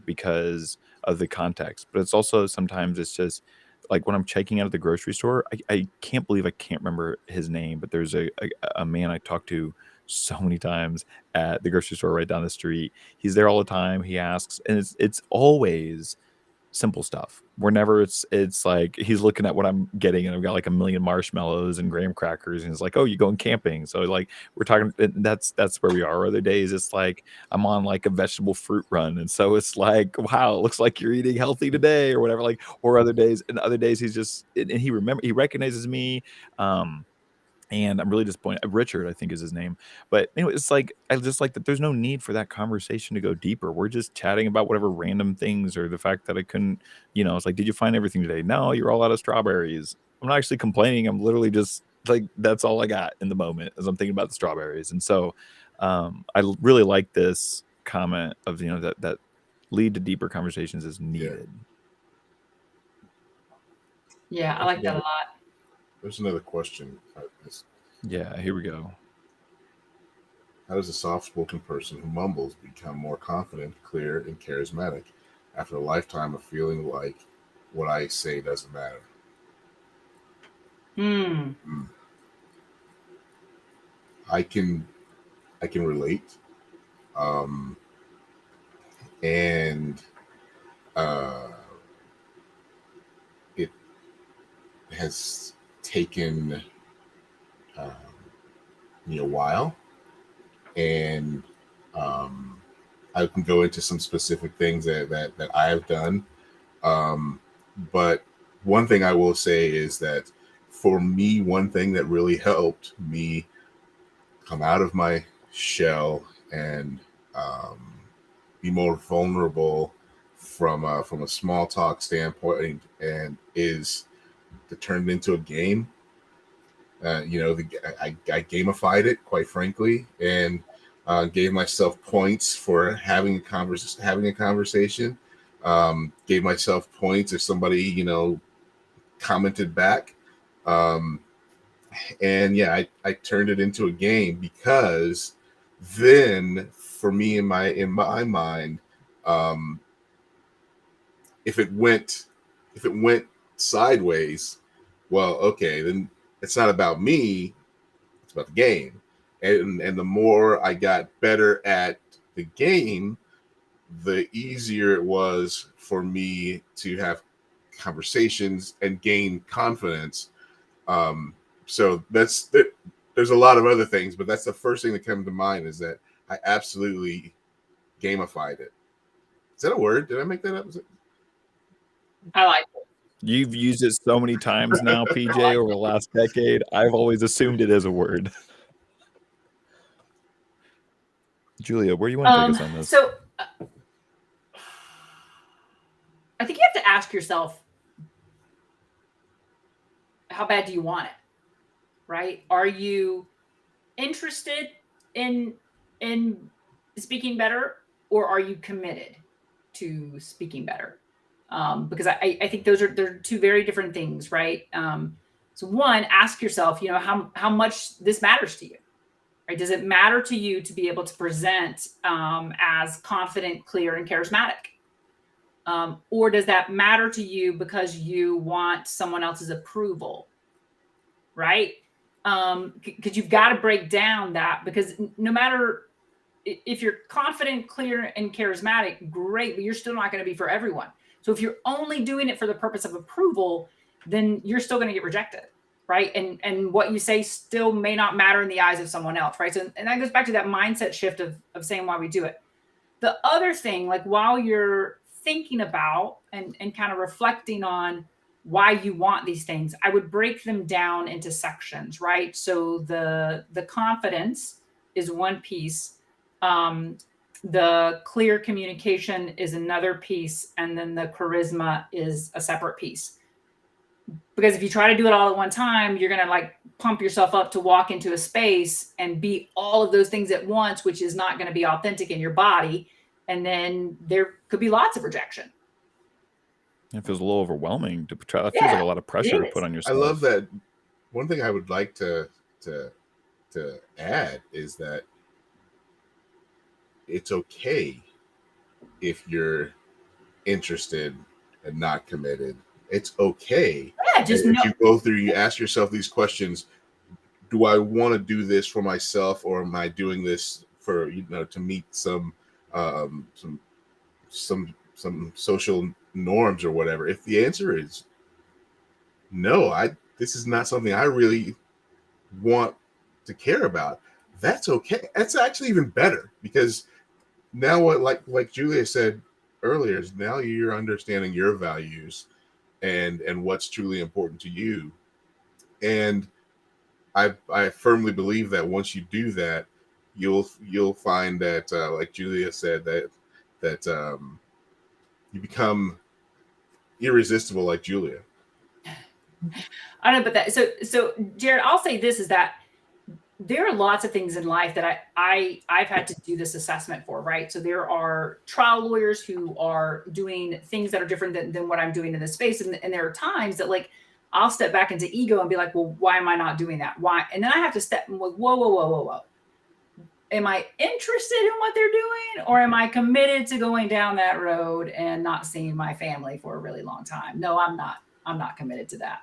because of the context. But it's also sometimes it's just like when I'm checking out at the grocery store, I can't believe I can't remember his name, but there's a man I talked to so many times at the grocery store right down the street. He's there all the time. He asks, and it's always simple stuff. Whenever it's like he's looking at what I'm getting, and I've got like a million marshmallows and graham crackers, and he's like, "Oh, you going camping?" So like we're talking. That's where we are. Other days it's like I'm on like a vegetable fruit run, and so it's like, wow, it looks like you're eating healthy today or whatever. Like, or other days he's just, and he recognizes me. And I'm really disappointed. Richard, I think is his name. But anyway, it's like I just like that there's no need for that conversation to go deeper. We're just chatting about whatever random things, or the fact that I couldn't, it's like, did you find everything today? No, you're all out of strawberries. I'm not actually complaining. I'm literally just like, that's all I got in the moment as I'm thinking about the strawberries. And so really like this comment of, that lead to deeper conversations is needed. Yeah, I like that a lot. There's another question. Yeah, here we go. How does a soft-spoken person who mumbles become more confident, clear, and charismatic after a lifetime of feeling like what I say doesn't matter? I can relate, and it has taken me a while, and I can go into some specific things that I have done. But one thing I will say is that for me, one thing that really helped me come out of my shell and be more vulnerable from a small talk standpoint, and is to turn it into a game. I gamified it, quite frankly, and gave myself points for having a conversation. Gave myself points if somebody commented back, and yeah, I turned it into a game, because then for me, in my mind, if it went sideways, well, okay, then it's not about me, it's about the game. And the more I got better at the game, the easier it was for me to have conversations and gain confidence. So there's a lot of other things, but that's the first thing that comes to mind, is that I absolutely gamified it. Is that a word? Did I make that up? I like it. You've used it so many times now, PJ, over the last decade. I've always assumed it is a word. Julia, where do you want to take us on this? So I think you have to ask yourself, how bad do you want it? Right? Are you interested in speaking better, or are you committed to speaking better? Because I think they're two very different things, right? So one, ask yourself, how much this matters to you, right? Does it matter to you to be able to present as confident, clear, and charismatic? Or does that matter to you because you want someone else's approval, right? Because you've got to break down that, because no matter if you're confident, clear, and charismatic, great, but you're still not going to be for everyone. So if you're only doing it for the purpose of approval, then you're still going to get rejected, right? And what you say still may not matter in the eyes of someone else, right? So, and that goes back to that mindset shift of saying why we do it. The other thing, like while you're thinking about and kind of reflecting on why you want these things, I would break them down into sections, right? So the confidence is one piece. The clear communication is another piece, and then the charisma is a separate piece. Because if you try to do it all at one time, you're going to like pump yourself up to walk into a space and be all of those things at once, which is not going to be authentic in your body. And then there could be lots of rejection. It feels a little overwhelming to try. It feels like a lot of pressure to put on yourself. I love that. One thing I would like to add is that it's okay if you're interested and not committed. It's okay. Yeah, just if you go through, you ask yourself these questions, do I want to do this for myself, or am I doing this for, to meet um, some some social norms or whatever? If the answer is no, this is not something I really want to care about, that's okay. That's actually even better, because now what, like Julia said earlier, is now you're understanding your values and what's truly important to you. And I firmly believe that once you do that, you'll find that, like Julia said, that you become irresistible, like Julia. I don't know, but so Jared, I'll say this is that there are lots of things in life that I've had to do this assessment for, right? So there are trial lawyers who are doing things that are different than what I'm doing in this space. And there are times that like I'll step back into ego and be like, well, why am I not doing that? Why? And then I have to step and like, whoa. Am I interested in what they're doing, or am I committed to going down that road and not seeing my family for a really long time? No, I'm not. I'm not committed to that.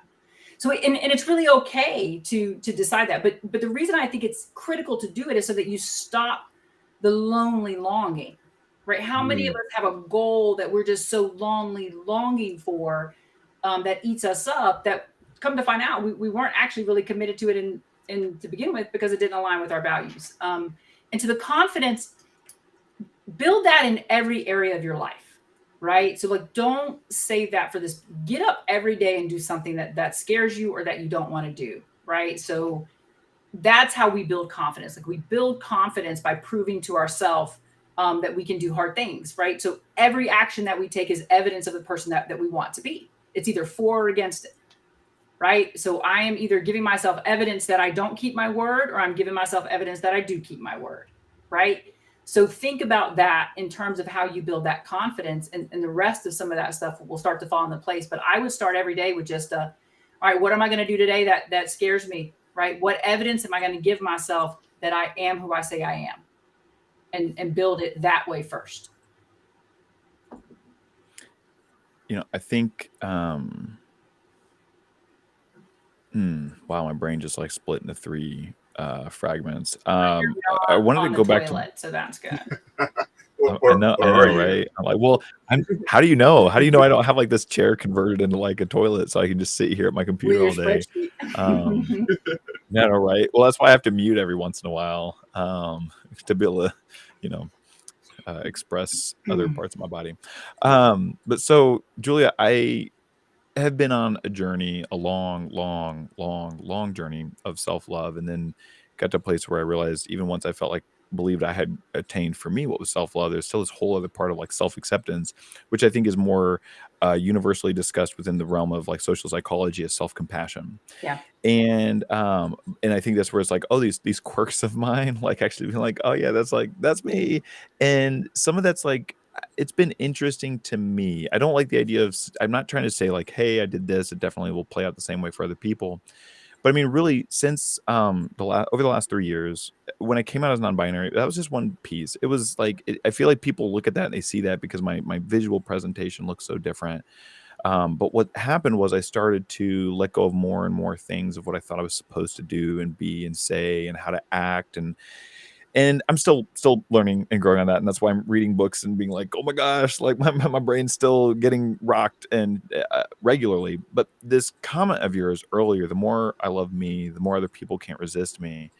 So, and it's really okay to decide that. But the reason I think it's critical to do it is so that you stop the lonely longing, right? How many of us have a goal that we're just so lonely longing for, that eats us up, that come to find out we weren't actually really committed to it in to begin with, because it didn't align with our values. And to the confidence, build that in every area of your life, right? So like, don't save that for this. Get up every day and do something that scares you or that you don't want to do, right? So that's how we build confidence. Like, we build confidence by proving to ourselves that we can do hard things, right? So every action that we take is evidence of the person that we want to be. It's either for or against it, right? So I am either giving myself evidence that I don't keep my word, or I'm giving myself evidence that I do keep my word, right? So think about that in terms of how you build that confidence, and the rest of some of that stuff will start to fall into place. But I would start every day with just all right, what am I going to do today that scares me, right? What evidence am I going to give myself that I am who I say I am? And build it that way first. I think wow, my brain just like split into three fragments. I wanted to On the go back to toilet, so that's good. I know, right? I'm like, well, how do you know? How do you know I don't have like this chair converted into like a toilet so I can just sit here at my computer all day? No, right. Well, that's why I have to mute every once in a while, to be able to, express other parts of my body. But so, Julia, I have been on a journey, a long journey of self-love, and then got to a place where I realized, even once I believed I had attained for me what was self-love, there's still this whole other part of like self-acceptance, which I think is more universally discussed within the realm of like social psychology as self-compassion. Yeah. And I think that's where it's like, oh, these quirks of mine, like actually being like, oh yeah, that's me. And some of that's like, it's been interesting to me. I don't like the idea of, I'm not trying to say like, hey, I did this, it definitely will play out the same way for other people. But I mean, really, since over the last 3 years, when I came out as non-binary, that was just one piece. It was like, I feel like people look at that and they see that because my visual presentation looks so different. But what happened was I started to let go of more and more things of what I thought I was supposed to do and be and say and how to act, and I'm still learning and growing on that, and that's why I'm reading books and being like, oh my gosh, like my brain's still getting rocked and regularly. But this comment of yours earlier, the more I love me, the more other people can't resist me.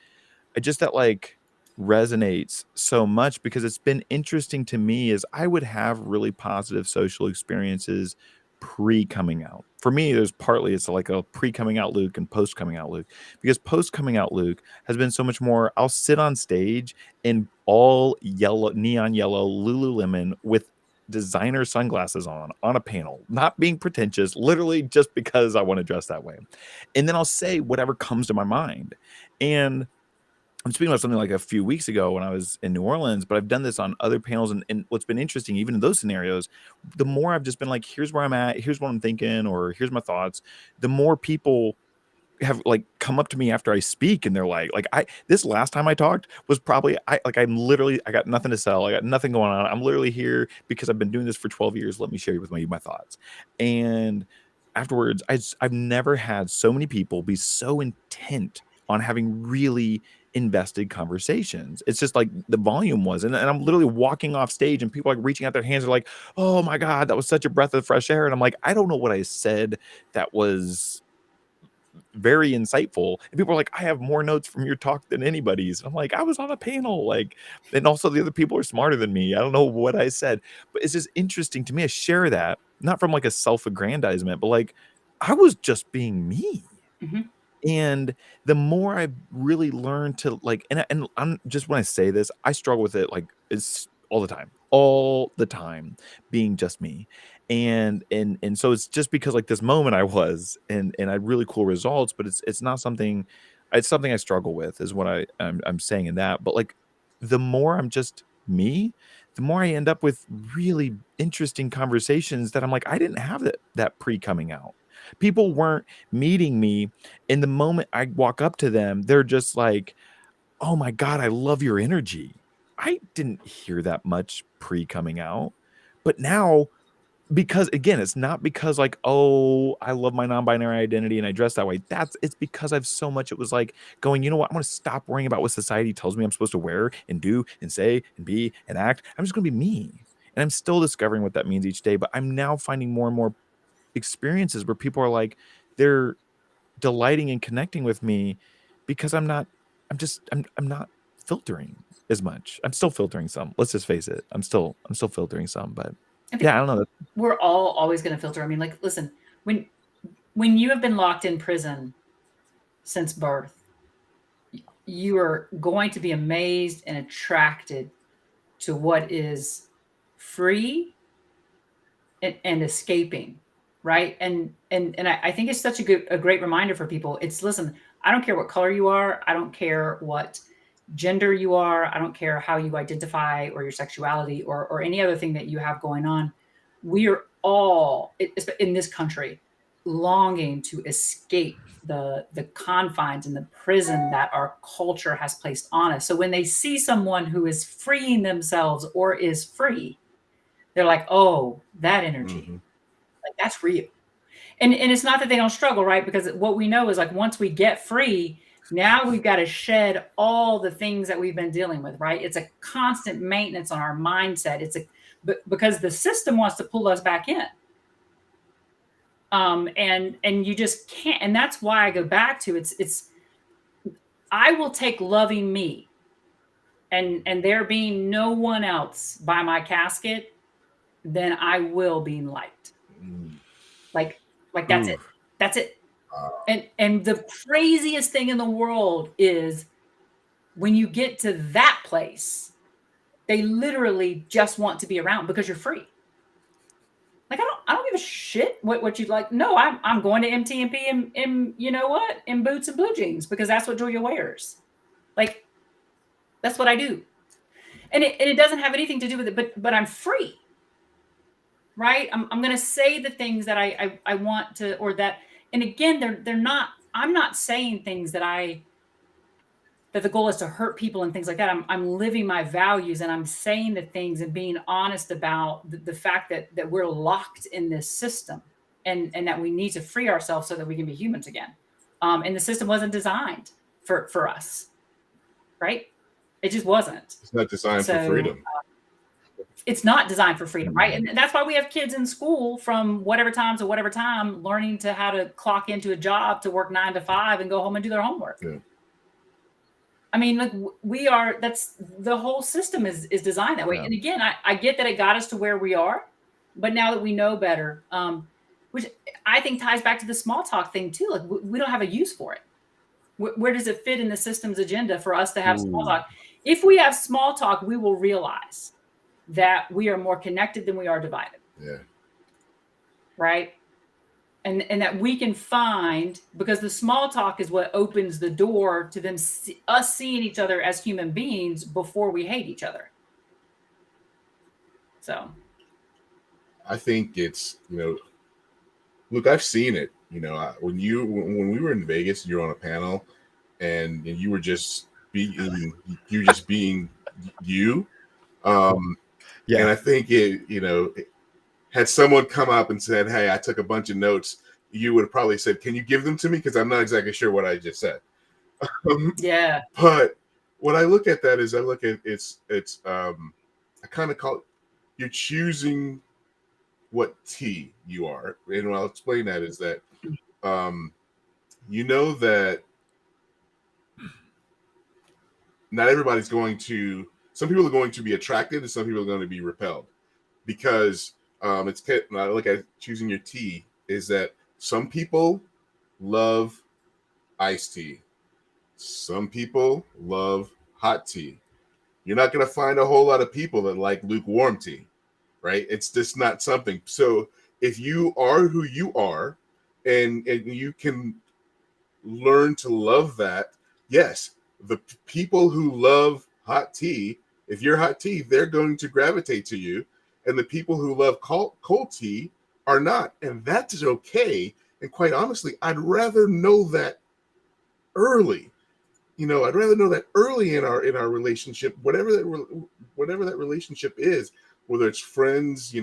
That like resonates so much, because it's been interesting to me as I would have really positive social experiences pre coming out. For me, there's partly it's like a pre coming out Luke and post coming out Luke, because post coming out Luke has been so much more. I'll sit on stage in all yellow, neon yellow Lululemon with designer sunglasses on a panel, not being pretentious, literally just because I want to dress that way. And then I'll say whatever comes to my mind. And I'm speaking about something like a few weeks ago when I was in New Orleans, but I've done this on other panels. And what's been interesting, even in those scenarios, the more I've just been like, here's where I'm at, here's what I'm thinking, or here's my thoughts, the more people have like come up to me after I speak, and they're like this last time I talked was probably I got nothing to sell, I got nothing going on, I'm literally here because I've been doing this for 12 years, let me share with my thoughts. And afterwards, I've never had so many people be so intent on having really invested conversations. It's just like the volume wasn't. And I'm literally walking off stage and people like reaching out their hands are like, oh my God, that was such a breath of fresh air. And I'm like, I don't know what I said that was very insightful. And people are like, I have more notes from your talk than anybody's. And I'm like, I was on a panel. Like, and also the other people are smarter than me. I don't know what I said, but it's just interesting to me. I share that, not from like a self-aggrandizement, but like I was just being me. Mm-hmm. And the more I really learned to like, and I'm just, when I say this, I struggle with it like it's all the time, being just me. And so it's just because like this moment I was, and I had really cool results, but it's not something, it's something I struggle with, is what I'm saying in that. But like the more I'm just me, the more I end up with really interesting conversations that I'm like, I didn't have that pre coming out. People weren't meeting me. In the moment I walk up to them, they're just like, oh my God, I love your energy. I didn't hear that much pre coming out. But now, because again, it's not because like, oh, I love my non-binary identity and I dress that way. It's because I've so much, it was like going, you know what? I'm going to stop worrying about what society tells me I'm supposed to wear and do and say and be and act. I'm just going to be me. And I'm still discovering what that means each day. But I'm now finding more and more experiences where people are like, they're delighting and connecting with me because I'm not filtering as much. I'm still filtering some. Let's just face it. I'm still filtering some, but I think yeah, I don't know. we're all always going to filter. I mean, like, listen, when you have been locked in prison since birth, you are going to be amazed and attracted to what is free and escaping, right? And I think it's such a great reminder for people. It's, listen, I don't care what color you are, I don't care what gender you are, I don't care how you identify or your sexuality or any other thing that you have going on. We are all in this country longing to escape the confines and the prison that our culture has placed on us. So when they see someone who is freeing themselves or is free, they're like, oh, that energy, Mm-hmm. like that's real. And it's not that they don't struggle, right? Because what we know is like once we get free, now we've got to shed all the things that we've been dealing with, right? It's a constant maintenance on our mindset. Because the system wants to pull us back in. And you just can't. And that's why I go back to it's I will take loving me and there being no one else by my casket, then I will being liked. Like that's it. Ooh. That's it. And the craziest thing in the world is when you get to that place, they literally just want to be around because you're free. Like I don't give a shit what you'd like. No, I'm going to MTMP in you know what, in boots and blue jeans because that's what Julia wears. Like that's what I do. And it doesn't have anything to do with it, but I'm free. Right? I'm gonna say the things that I want to, or that, and again, they're not, I'm not saying things that the goal is to hurt people and things like that. I'm living my values and I'm saying the things and being honest about the fact that we're locked in this system and that we need to free ourselves so that we can be humans again. And the system wasn't designed for us, right? It just wasn't. It's not designed for freedom. It's not designed for freedom, right? And that's why we have kids in school from whatever time to whatever time learning to how to clock into a job to work 9 to 5 and go home and do their homework. Yeah. I mean, like that's the whole system is designed that way. Yeah. And again, I get that it got us to where we are, but now that we know better, which I think ties back to the small talk thing too. Like we don't have a use for it. Where does it fit in the system's agenda for us to have small talk? If we have small talk, we will realize that we are more connected than we are divided. Yeah. Right. And that we can find, because the small talk is what opens the door to us seeing each other as human beings before we hate each other. So I think it's, look, I've seen it, when we were in Vegas, you were on a panel and you were just being you. Yeah. And I think had someone come up and said, hey, I took a bunch of notes, you would have probably said, can you give them to me? Because I'm not exactly sure what I just said. Yeah. But when I look at that is I look at it's I kind of call it, you're choosing what tea you are. And what I'll explain that is that you know that not everybody's going to, some people are going to be attracted and some people are going to be repelled, because it's when I look at choosing your tea is that some people love iced tea, some people love hot tea. You're not going to find a whole lot of people that like lukewarm tea, right? It's just not something. So if you are who you are, and you can learn to love that, yes, the people who love hot tea, if you're hot tea, they're going to gravitate to you, and the people who love cold tea are not, and that is okay. And quite honestly, I'd rather know that early. I'd rather know that early in our relationship, whatever that relationship is, whether it's friends,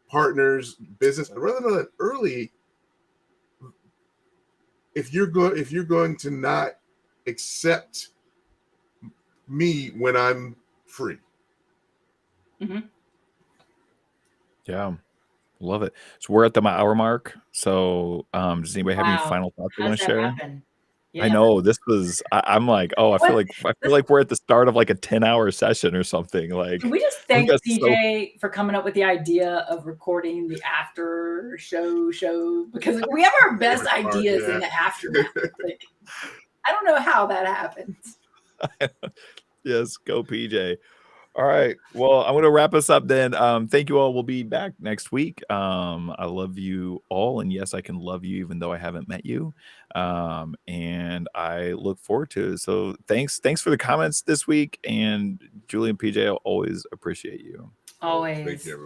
partners, business. I'd rather know that early. If you're going to not accept me when I'm free. Mm-hmm. Yeah. Love it. So we're at the hour mark. So does anybody have any Wow. final thoughts they How want does to that share? happen? I Yeah. know this was I'm like, oh, I feel What? like we're at the start of like a 10-hour session or something. Can Like we just we thank got so PJ for coming up with the idea of recording the after show? Because we have our best ideas in the aftermath. Like, I don't know how that happens. yes, go PJ. All right. Well, I'm going to wrap us up then. Thank you all. We'll be back next week. I love you all. And yes, I can love you even though I haven't met you. And I look forward to it. So thanks for the comments this week. And Julie and PJ, I'll always appreciate you. Always. Thank you, everyone.